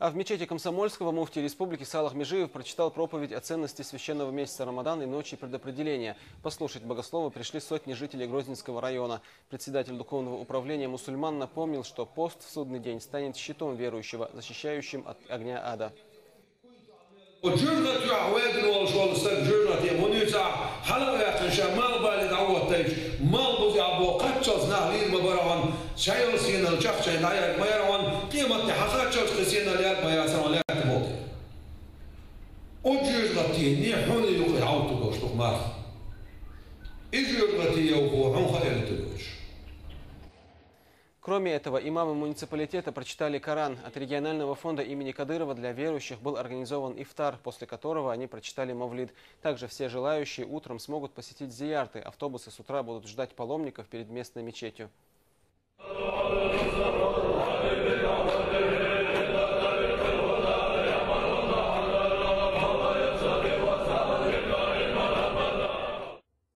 А в мечети Комсомольского муфти республики Салах Межиев прочитал проповедь о ценности священного месяца Рамадан и ночи предопределения. Послушать богослова пришли сотни жителей Грозненского района. Председатель духовного управления мусульман напомнил, что пост в судный день станет щитом верующего, защищающим от огня ада. Кроме этого, имамы муниципалитета прочитали Коран. От регионального фонда имени Кадырова для верующих был организован ифтар, после которого они прочитали мавлид. Также все желающие утром смогут посетить зиярты. Автобусы с утра будут ждать паломников перед местной мечетью.